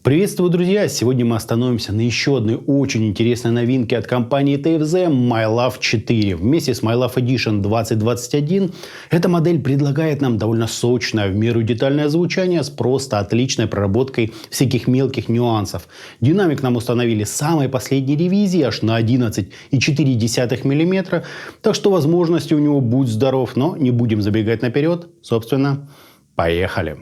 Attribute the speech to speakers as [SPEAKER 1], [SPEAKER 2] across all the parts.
[SPEAKER 1] Приветствую, друзья! Сегодня мы остановимся на еще одной очень интересной новинке от компании TFZ MyLove 4. Вместе с MyLove Edition 2021 эта модель предлагает нам довольно сочное, в меру детальное звучание с просто отличной проработкой всяких мелких нюансов. Динамик нам установили с самой последней ревизии аж на 11,4 мм, так что возможности у него будь здоров, но не будем забегать наперед. Собственно, поехали!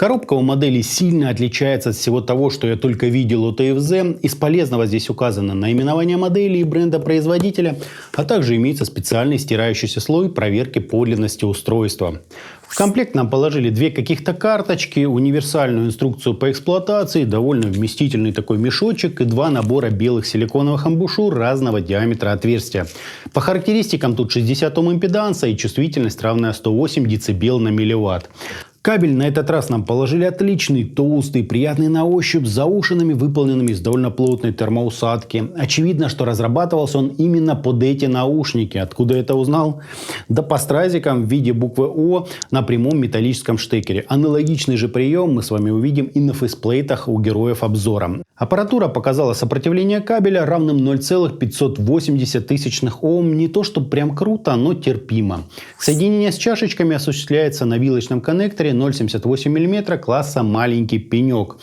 [SPEAKER 1] Коробка у модели сильно отличается от всего того, что я только видел у TFZ. Из полезного здесь указано наименование модели и бренда производителя, а также имеется специальный стирающийся слой проверки подлинности устройства. В комплект нам положили две каких-то карточки, универсальную инструкцию по эксплуатации, довольно вместительный такой мешочек и два набора белых силиконовых амбушюр разного диаметра отверстия. По характеристикам тут 60 Ом импеданса и чувствительность равная 108 дБ на милливатт. Кабель на этот раз нам положили отличный, толстый, приятный на ощупь, с заушинами, выполненными из довольно плотной термоусадки. Очевидно, что разрабатывался он именно под эти наушники. Откуда я это узнал? Да по стразикам в виде буквы О на прямом металлическом штекере. Аналогичный же прием мы с вами увидим и на фейсплейтах у героев обзора. Аппаратура показала сопротивление кабеля равным 0,580 Ом. Не то что прям круто, но терпимо. Соединение с чашечками осуществляется на вилочном коннекторе 0,78 мм класса маленький пенек.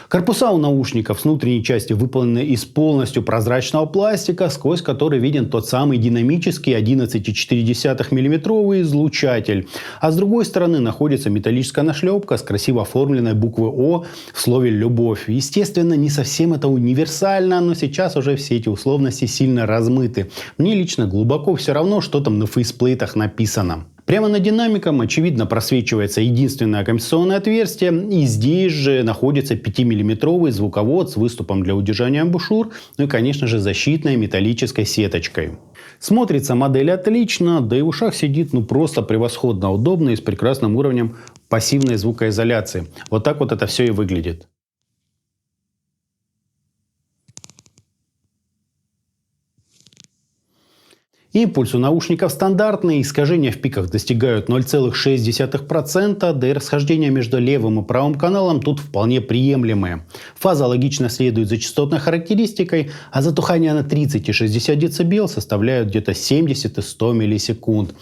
[SPEAKER 1] Корпуса у наушников с внутренней части выполнены из полностью прозрачного пластика, сквозь который виден тот самый динамический 11,4 мм излучатель. А с другой стороны находится металлическая нашлепка с красиво оформленной буквой О в слове «любовь». Естественно, не совсем это универсально, но сейчас уже все эти условности сильно размыты. Мне лично глубоко все равно, что там на фейсплейтах написано. Прямо над динамиком, очевидно, просвечивается единственное компенсационное отверстие, и здесь же находится 5-миллиметровый звуковод с выступом для удержания амбушюр, ну и, конечно же, защитной металлической сеточкой. Смотрится модель отлично, да и в ушах сидит просто превосходно удобно и с прекрасным уровнем пассивной звукоизоляции. Вот так вот это все и выглядит. Импульс у наушников стандартный, искажения в пиках достигают 0,6%, да и расхождения между левым и правым каналом тут вполне приемлемые. Фаза логично следует за частотной характеристикой, а затухание на 30 и 60 дБ составляют где-то 70 и 100 миллисекунд.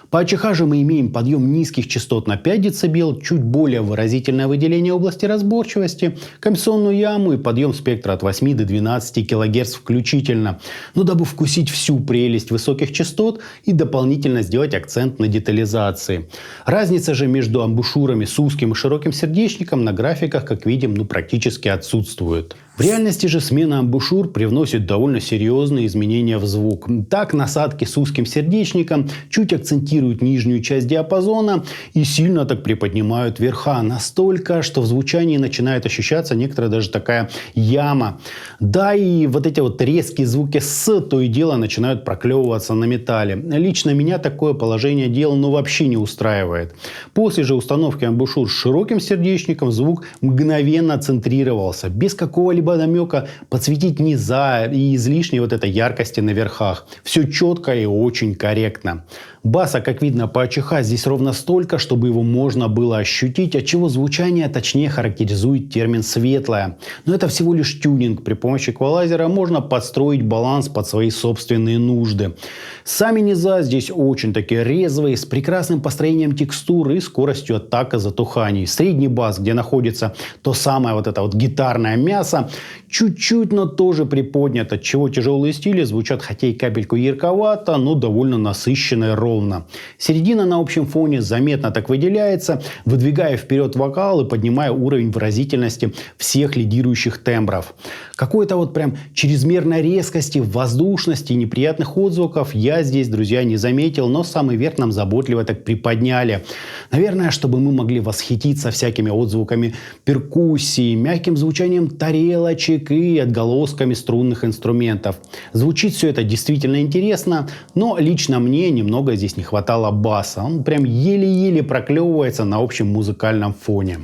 [SPEAKER 1] По АЧХ же мы имеем подъем низких частот на 5 дБ, чуть более выразительное выделение области разборчивости, компенсационную яму и подъем спектра от 8 до 12 кГц включительно. Но дабы вкусить всю прелесть высоких частот и дополнительно сделать акцент на детализации. Разница же между амбушюрами с узким и широким сердечником на графиках, как видим, практически отсутствует. В реальности же смена амбушюр привносит довольно серьезные изменения в звук. Так, насадки с узким сердечником чуть акцентируют нижнюю часть диапазона и сильно так приподнимают верха. Настолько, что в звучании начинает ощущаться некоторая даже такая яма. Да, и вот эти вот резкие звуки «с» то и дело начинают проклевываться на металле. Лично меня такое положение дел вообще не устраивает. После же установки амбушюр с широким сердечником звук мгновенно центрировался, без какого-либо намека подсветить низа и излишней вот этой яркости на верхах. Все четко и очень корректно. Баса, как видно по АЧХ, здесь ровно столько, чтобы его можно было ощутить, отчего звучание точнее характеризует термин «светлое». Но это всего лишь тюнинг. При помощи эквалайзера можно подстроить баланс под свои собственные нужды. Сами низа здесь очень такие резвые, с прекрасным построением текстуры и скоростью атака затуханий. Средний бас, где находится то самое вот это вот гитарное мясо, чуть-чуть, но тоже приподнят, отчего тяжелые стили звучат хотя и капельку ярковато, но довольно насыщенно и ровно. Середина на общем фоне заметно так выделяется, выдвигая вперед вокал и поднимая уровень выразительности всех лидирующих тембров. Какой-то вот прям чрезмерной резкости, воздушности и неприятных отзвуков я здесь, друзья, не заметил, но самый верх нам заботливо так приподняли. Наверное, чтобы мы могли восхититься всякими отзвуками перкуссии, мягким звучанием тарелочек и отголосками струнных инструментов. Звучит все это действительно интересно, но лично мне немного здесь не хватало баса. Он прям еле-еле проклевывается на общем музыкальном фоне.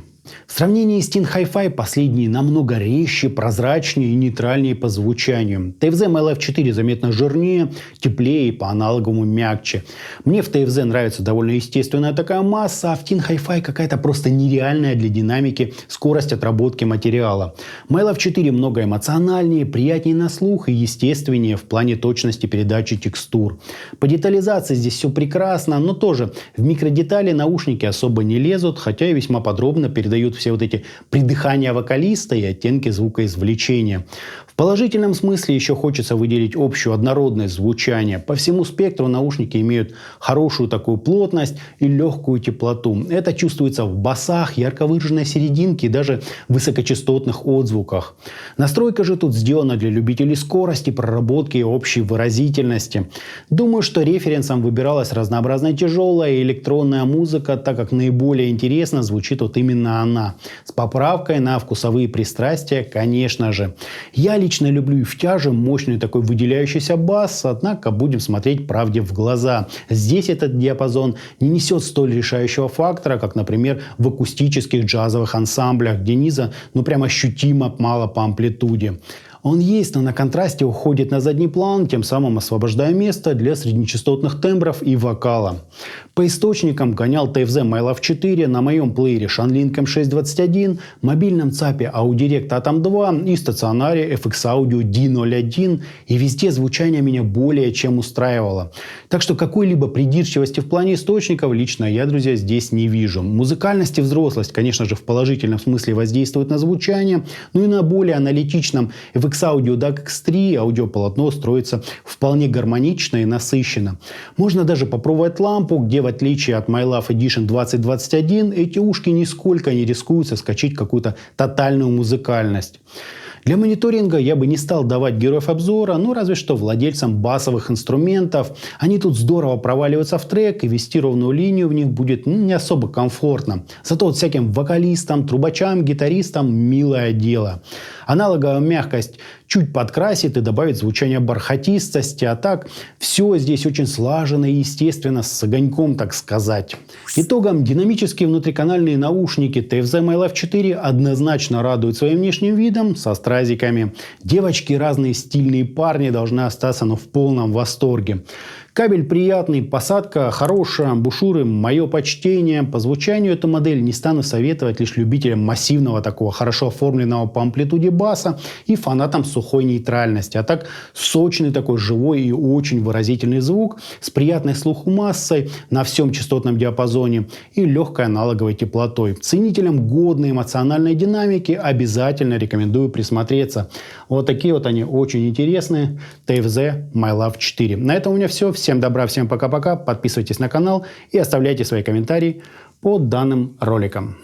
[SPEAKER 1] В сравнении с TIN Hi-Fi последние намного резче, прозрачнее и нейтральнее по звучанию. TFZ MyLife 4 заметно жирнее, теплее и по аналоговому мягче. Мне в TFZ нравится довольно естественная такая масса, а в TIN Hi-Fi какая-то просто нереальная для динамики скорость отработки материала. MyLife 4 много эмоциональнее, приятнее на слух и естественнее в плане точности передачи текстур. По детализации здесь все прекрасно, но тоже в микродетали наушники особо не лезут, хотя и весьма подробно передают все вот эти придыхания вокалиста и оттенки звукоизвлечения. В положительном смысле еще хочется выделить общую однородность звучания. По всему спектру наушники имеют хорошую такую плотность и легкую теплоту. Это чувствуется в басах, ярко выраженной серединке и даже высокочастотных отзвуках. Настройка же тут сделана для любителей скорости, проработки и общей выразительности. Думаю, что референсом выбиралась разнообразная тяжелая и электронная музыка, так как наиболее интересно звучит вот именно она. С поправкой на вкусовые пристрастия, конечно же. Я лично люблю и в тяже мощный такой выделяющийся бас, однако будем смотреть правде в глаза. Здесь этот диапазон не несет столь решающего фактора, как, например, в акустических джазовых ансамблях, где низа прям ощутимо мало по амплитуде. Он есть, но на контрасте уходит на задний план, тем самым освобождая место для среднечастотных тембров и вокала. По источникам гонял TFZ MyLife 4 на моем плеере Shanlink M621, мобильном ЦАПе Audirect Atom 2 и стационаре FX Audio D01, и везде звучание меня более чем устраивало. Так что какой-либо придирчивости в плане источников лично я, друзья, здесь не вижу. Музыкальность и взрослость, конечно же, в положительном смысле воздействуют на звучание, но и на более аналитичном FX Audio DAC X3 аудиополотно строится вполне гармонично и насыщенно. Можно даже попробовать лампу, где в отличие от MyLife Edition 2021 эти ушки нисколько не рискуют соскочить какую-то тотальную музыкальность. Для мониторинга я бы не стал давать героев обзора, разве что владельцам басовых инструментов. Они тут здорово проваливаются в трек, и вести ровную линию в них будет не особо комфортно. Зато вот всяким вокалистам, трубачам, гитаристам милое дело. Аналоговая мягкость чуть подкрасит и добавит звучание бархатистости, а так все здесь очень слаженно и естественно, с огоньком, так сказать. Итогом, динамические внутриканальные наушники TFZ MyLife 4 однозначно радуют своим внешним видом со стразиками. Девочки, разные стильные парни должны остаться в полном восторге. Кабель приятный, посадка хорошая, амбушюры мое почтение. По звучанию эту модель не стану советовать лишь любителям массивного такого хорошо оформленного по амплитуде баса и фанатам сухой нейтральности. А так сочный такой живой и очень выразительный звук с приятной слуху массой на всем частотном диапазоне и легкой аналоговой теплотой. Ценителям годной эмоциональной динамики обязательно рекомендую присмотреться. Вот такие вот они очень интересные TFZ MyLife 4. На этом у меня все. Всем добра, всем пока-пока. Подписывайтесь на канал и оставляйте свои комментарии под данным роликом.